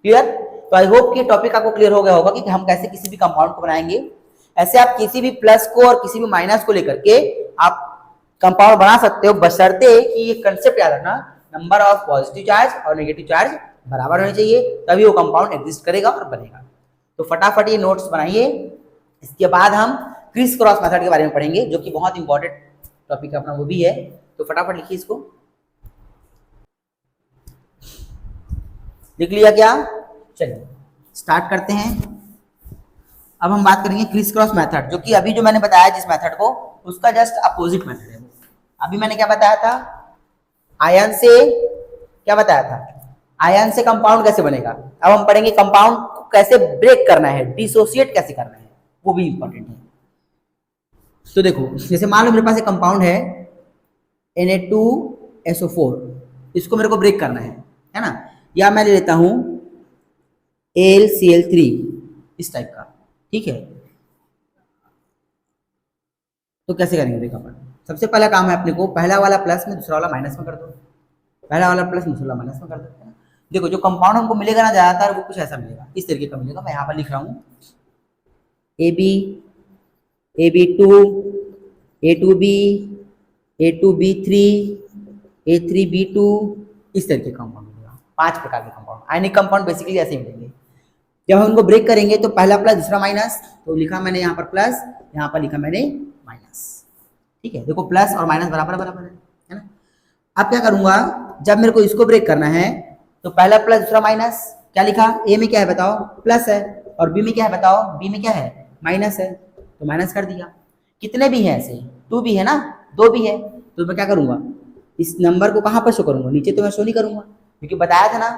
क्लियर? तो आई होप कि टॉपिक आपको क्लियर हो गया होगा कि हम कैसे किसी भी कंपाउंड को बनाएंगे। ऐसे आप किसी भी प्लस को और किसी भी माइनस को लेकर के आप कंपाउंड बना सकते हो, बशर्ते कि ये कंसेप्ट याद रखना, नंबर ऑफ पॉजिटिव चार्ज और नेगेटिव चार्ज बराबर होने चाहिए, तभी वो कंपाउंड एग्जिस्ट करेगा और बनेगा। तो फटाफट ये नोट्स बनाइए। इसके बाद हम क्रिस क्रॉस मेथड के बारे में पढ़ेंगे, जो कि बहुत इंपॉर्टेंट टॉपिक अपना वो भी है। तो फटाफट लिखिए इसको। लिख लिया क्या? चलिए स्टार्ट करते हैं। अब हम बात करेंगे क्रिस क्रॉस मेथड, जो कि अभी जो मैंने बताया जिस मेथड को, उसका जस्ट अपोजिट मेथड है। अभी मैंने क्या बताया था? आयन से, क्या बताया था? आयन से कंपाउंड कैसे बनेगा। अब हम पढ़ेंगे कंपाउंड को कैसे ब्रेक करना है, डिसोसिएट कैसे करना है, वो भी इंपॉर्टेंट है। तो देखो जैसे मान लो मेरे पास एक कंपाउंड है Na2SO4, इसको मेरे को ब्रेक करना है ना, या मैं ले लेता हूं AlCl3 इस टाइप का। ठीक है, तो कैसे करेंगे देखो अपन। सबसे पहला काम है अपने को, पहला वाला प्लस में दूसरा वाला माइनस में कर दो, पहला वाला प्लस दूसरा वाला माइनस में कर दो। देखो जो कंपाउंड हमको मिलेगा ना ज्यादातर, वो कुछ ऐसा मिलेगा, इस तरीके का मिलेगा। मैं यहाँ पर लिख रहा हूँ AB2 A2B A2B3 A3B2, इस तरीके का कंपाउंड मिलेगा। 5 प्रकार के कंपाउंड, आयनिक कंपाउंड बेसिकली ऐसे मिलेंगे। जब हम उनको ब्रेक करेंगे तो पहला प्लस दूसरा माइनस, तो लिखा मैंने यहाँ पर प्लस, यहाँ पर लिखा मैंने माइनस। ठीक है, देखो प्लस और माइनस बराबर बराबर है ना। अब क्या करूंगा, जब मेरे को इसको ब्रेक करना है तो पहला प्लस दूसरा माइनस, क्या लिखा? ए में क्या है बताओ? प्लस है, और बी में क्या है बताओ? बी में क्या है? माइनस है, तो माइनस कर दिया। कितने भी है ऐसे? 2 भी है ना, 2 भी है, तो मैं क्या करूंगा, इस नंबर को कहाँ पर शो करूंगा? नीचे तो मैं शो नहीं करूंगा, क्योंकि बताया था ना,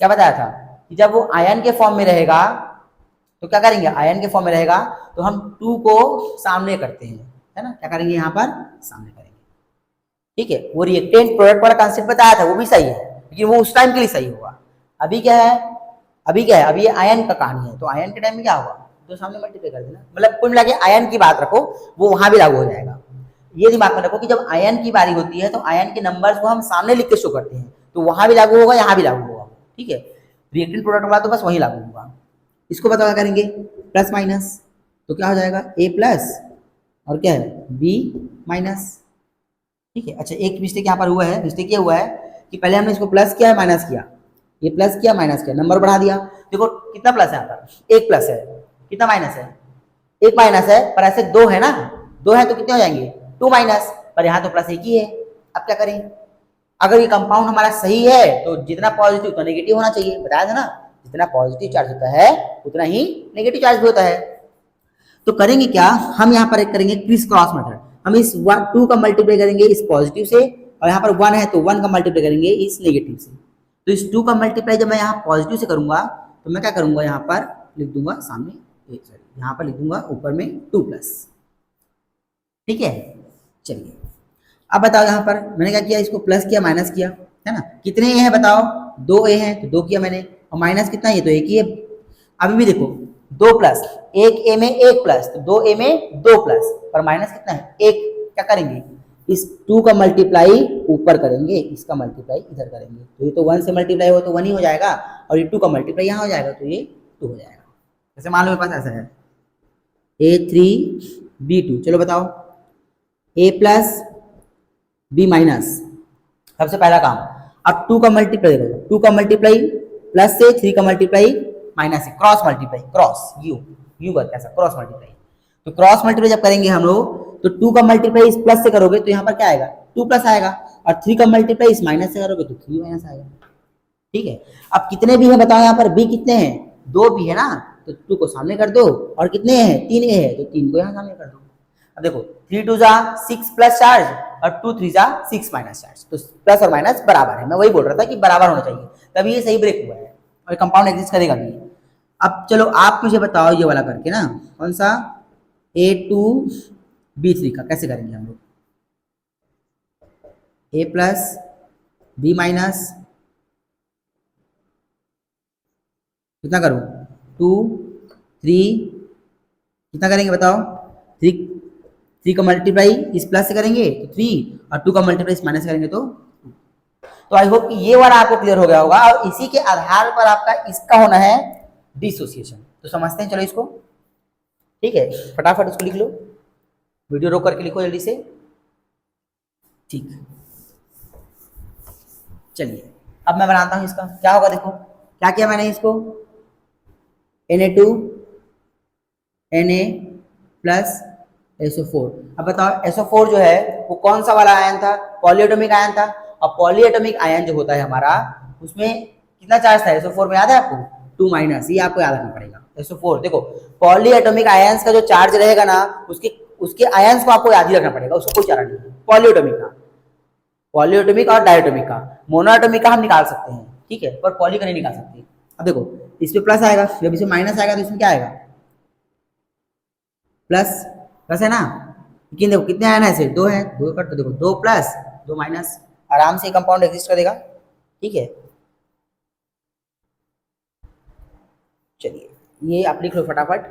क्या बताया था कि जब वो आयन के फॉर्म में रहेगा तो क्या करेंगे, आयन के फॉर्म में रहेगा तो हम 2 को सामने करते हैं, है ना, क्या करेंगे यहाँ पर सामने करेंगे। ठीक है, वो रिएक्टेंट प्रोडक्ट वाला कॉन्सेप्ट बताया था, वो भी सही है, लेकिन वो उस टाइम के लिए सही होगा। अभी क्या है, अभी क्या है, अभी ये आयन का कहानी है, तो आयन के टाइम में क्या होगा, तो सामने मल्टीप्लाई कर देना, मतलब कुल मिला के आयन की बात रखो, वो वहां भी लागू हो जाएगा। ये दिमाग में रखो कि जब आयन की बारी होती है तो आयन के नंबर्स को हम सामने लिख के शो करते हैं, तो वहां भी लागू होगा, यहाँ भी लागू होगा, ठीक है। रिएक्टेंट प्रोडक्ट वाला तो बस वही लागू होगा। इसको बताओ क्या करेंगे, प्लस माइनस, तो क्या हो जाएगा ए प्लस और क्या है बी माइनस, ठीक है। अच्छा एक मिस्टेक यहाँ पर हुआ है, मिस्टेक ये हुआ है कि पहले हमने इसको प्लस किया माइनस किया, ये प्लस किया माइनस किया, नंबर बढ़ा दिया। देखो कितना प्लस है यहाँ पर, एक प्लस है, कितना माइनस है, एक माइनस है, पर ऐसे दो है ना, दो है तो कितने हो जाएंगे, टू माइनस, पर यहाँ तो प्लस एक ही है। अब क्या करें, अगर ये कंपाउंड हमारा सही है तो जितना पॉजिटिव उतना नेगेटिव होना चाहिए, बताया था ना, जितना पॉजिटिव चार्ज होता है उतना ही नेगेटिव चार्ज भी होता है। तो करेंगे क्या, हम यहाँ पर एक करेंगे क्रिस क्रॉस मेथड, हम इस टू का मल्टीप्लाई करेंगे इस पॉजिटिव से, और यहाँ पर वन है तो वन का मल्टीप्लाई करेंगे इस नेगेटिव से। तो इस टू का मल्टीप्लाई जब मैं यहाँ पॉजिटिव से करूंगा तो मैं क्या करूंगा, यहाँ पर लिख दूंगा सामने, यहाँ पर लिख दूंगा ऊपर में टू प्लस, ठीक है। चलिए अब बताओ यहाँ पर मैंने क्या किया, इसको प्लस किया माइनस किया, है ना, कितने ए हैं बताओ, दो ए हैं तो दो किया मैंने, और माइनस कितना, ये तो एक ही है। अभी भी देखो दो प्लस, एक ए में एक प्लस, तो दो ए में दो प्लस, पर माइनस कितना है एक, क्या करेंगे, इस टू का मल्टीप्लाई ऊपर करेंगे, इसका मल्टीप्लाई इधर करेंगे, तो ये तो वन से मल्टीप्लाई हो तो वन ही हो जाएगा, और ये टू का मल्टीप्लाई यहाँ हो जाएगा तो ये टू हो जाएगा। जैसे मान लो मेरे पास ऐसा है A3B2, चलो बताओ ए प्लस बी माइनस, सबसे पहला काम, अब टू का मल्टीप्लाई करो, टू का मल्टीप्लाई प्लस से, थ्री का मल्टीप्लाई माइनस से, cross multiply, cross you you करके ऐसा क्रॉस मल्टीप्लाई, तो क्रॉस मल्टीप्लाई जब करेंगे हम लोग तो टू का मल्टीप्लाई इस प्लस से करोगे तो यहाँ पर क्या आएगा, टू प्लस आएगा, और थ्री का मल्टीप्लाई इस माइनस से करोगे तो थ्री माइनस आएगा, ठीक है। अब कितने भी है बताओ, यहाँ पर बी कितने हैं, दो भी है ना, तो टू को सामने कर दो, और कितने हैं, तीन ए है तो तीन को यहाँ सामने कर दो। अब देखो थ्री टू जा सिक्स प्लस चार्ज, और टू थ्री जा सिक्स माइनस चार्ज, तो प्लस और माइनस बराबर है, मैं वही बोल रहा था कि बराबर होना चाहिए, तभी ये सही ब्रेक हुआ है और कंपाउंड एग्जिस्ट करेगा भी। अब चलो आप मुझे बताओ ये वाला करके ना, कौन सा A2B3 का कैसे करेंगे हम लोग, ए प्लस बी माइनस कितना करो, टू थ्री, कितना करेंगे बताओ, थ्री, थ्री का मल्टीप्लाई इस प्लस से करेंगे तो थ्री, और टू का मल्टीप्लाई इस माइनस से करेंगे तो आई होप कि ये वाला आपको क्लियर हो गया होगा, और इसी के आधार पर आपका इसका होना है डिसोसिएशन। तो समझते हैं चलो इसको, ठीक है, फटाफट इसको लिख लो, वीडियो रोक करके लिखो जल्दी से, ठीक। चलिए अब मैं बनाता हूं इसका, क्या होगा देखो, क्या किया मैंने इसको, Na2 Na प्लस SO4। अब बताओ SO4 जो है वो कौन सा वाला आयन था, पॉलीएटॉमिक आयन था, और पॉलीएटॉमिक आयन जो होता है हमारा उसमें कितना चार्ज था SO4 में, याद है आपको, टू माइनस, ये आपको याद रखना पड़ेगा। SO4 देखो पॉलीएटॉमिक आयंस का जो चार्ज रहेगा ना, उसके आयंस को आपको याद ही रखना पड़ेगा, उसको कोई चारा नहीं है। पॉलीएटॉमिक का, पॉलीएटॉमिक और डायटोमिक का, मोनोएटॉमिक का हम निकाल सकते हैं, ठीक है, पर पॉली का नहीं निकाल सकते। अब देखो इसमें प्लस आएगा, जब इसमें माइनस आएगा तो इसमें क्या आएगा, प्लस, प्लस है ना, लेकिन देखो कितने आयन है ऐसे, दो है, दो कट, तो देखो दो प्लस दो माइनस, आराम से कंपाउंड एग्जिस्ट करेगा, ठीक है। चलिए ये आप लिख लो फटाफट,